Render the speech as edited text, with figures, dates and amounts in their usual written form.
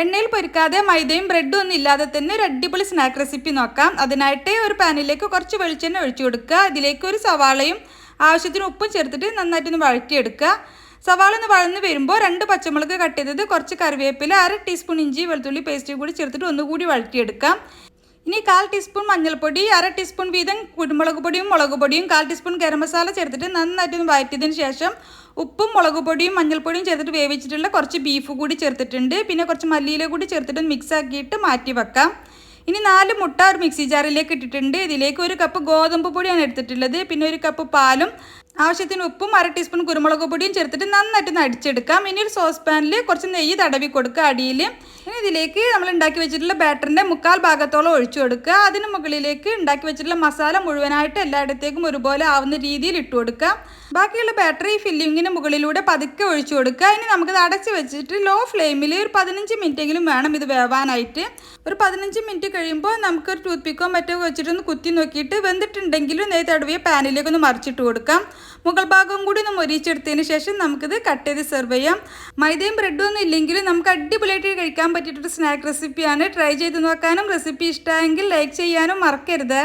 എണ്ണയിൽ പൊരിക്കാതെ മൈദയും ബ്രെഡും ഒന്നും ഇല്ലാതെ തന്നെ ഒരു അടിപൊളി സ്നാക്ക് റെസിപ്പി നോക്കാം. അതിനായിട്ട് ഒരു പാനിലേക്ക് കുറച്ച് വെളിച്ചെണ്ണ ഒഴിച്ചു കൊടുക്കുക. അതിലേക്ക് ഒരു സവാളയും ആവശ്യത്തിന് ഉപ്പും ചേർത്തിട്ട് നന്നായിട്ടൊന്ന് വഴറ്റിയെടുക്കുക. സവാള ഒന്ന് വഴന്ന് വരുമ്പോൾ 2 പച്ചമുളക് കട്ട് ചെയ്തത്, കുറച്ച് കറിവേപ്പില, 1/2 ടീസ്പൂൺ ഇഞ്ചി വെളുത്തുള്ളി പേസ്റ്റ് കൂടി ചേർത്തിട്ട് ഒന്നുകൂടി വഴറ്റിയെടുക്കാം. ഇനി 1/4 ടീസ്പൂൺ മഞ്ഞൾപ്പൊടി, 1/2 ടീസ്പൂൺ വീതം കുരുമുളക് പൊടിയും മുളക് പൊടിയും, 1/4 ടീസ്പൂൺ ഗരം മസാല ചേർത്തിട്ട് നന്നായിട്ടൊന്ന് വഴറ്റിയതിന് ശേഷം ഉപ്പും മുളക് പൊടിയും മഞ്ഞൾപ്പൊടിയും ചേർത്തിട്ട് വേവിച്ചിട്ടുള്ള കുറച്ച് ബീഫ് കൂടി ചേർത്തിട്ടുണ്ട്. പിന്നെ കുറച്ച് മല്ലിയില കൂടി ചേർത്തിട്ട് മിക്സ് ആക്കിയിട്ട് മാറ്റി വെക്കാം. ഇനി 4 മുട്ട ഒരു മിക്സി ജാറിലേക്ക് ഇട്ടിട്ടുണ്ട്. ഇതിലേക്ക് 1 കപ്പ് ഗോതമ്പ് പൊടിയാണ് എടുത്തിട്ടുള്ളത്. പിന്നെ 1 കപ്പ് പാലും ആവശ്യത്തിന് ഉപ്പും 1/2 ടീസ്പൂൺ കുരുമുളക് പൊടിയും ചേർത്തിട്ട് നന്നായിട്ടൊന്ന് അടിച്ചെടുക്കാം. ഇനി ഒരു സോസ് പാനിൽ കുറച്ച് നെയ്യ് തടവി കൊടുക്കുക അടിയിൽ. ഇനി ഇതിലേക്ക് നമ്മൾ ഉണ്ടാക്കി വെച്ചിട്ടുള്ള ബാറ്ററിൻ്റെ 1/4 ഭാഗത്തോളം ഒഴിച്ചു കൊടുക്കുക. അതിന് മുകളിലേക്ക് ഉണ്ടാക്കി വെച്ചിട്ടുള്ള മസാല മുഴുവനായിട്ട് എല്ലായിടത്തേക്കും ഒരുപോലെ ആവുന്ന രീതിയിൽ ഇട്ട് കൊടുക്കുക. ബാക്കിയുള്ള ബാറ്ററി ഫില്ലിങ്ങിന് മുകളിലൂടെ പതുക്കെ ഒഴിച്ചു കൊടുക്കുക. ഇനി നമുക്കിത് അടച്ച് വെച്ചിട്ട് ലോ ഫ്ലെയിമിൽ ഒരു 15 മിനിറ്റെങ്കിലും വേണം ഇത് വേവാനായിട്ട്. ഒരു 15 മിനിറ്റ് കഴിയുമ്പോൾ നമുക്കൊരു ടൂത്ത് പിക്കോ മറ്റോ വെച്ചിട്ടൊന്ന് കുത്തി നോക്കിയിട്ട് വെന്തിട്ടുണ്ടെങ്കിലും നെയ്യ് തടവിയ പാനിലേക്കൊന്ന് മറിച്ചിട്ട് കൊടുക്കാം. മുകൾ ഭാഗം കൂടി ഒന്ന് മൊരിച്ചെടുത്തതിന് ശേഷം നമുക്കിത് കട്ട് ചെയ്ത് സെർവ് ചെയ്യാം. മൈദയും ബ്രെഡും ഒന്നും ഇല്ലെങ്കിലും നമുക്ക് അടിപൊളിയായിട്ട് കഴിക്കാൻ പറ്റിയിട്ടൊരു സ്നാക്ക് റെസിപ്പിയാണ്. ട്രൈ ചെയ്ത് നോക്കാനും റെസിപ്പി ഇഷ്ടമായെങ്കിൽ ലൈക്ക് ചെയ്യാനും മറക്കരുത്.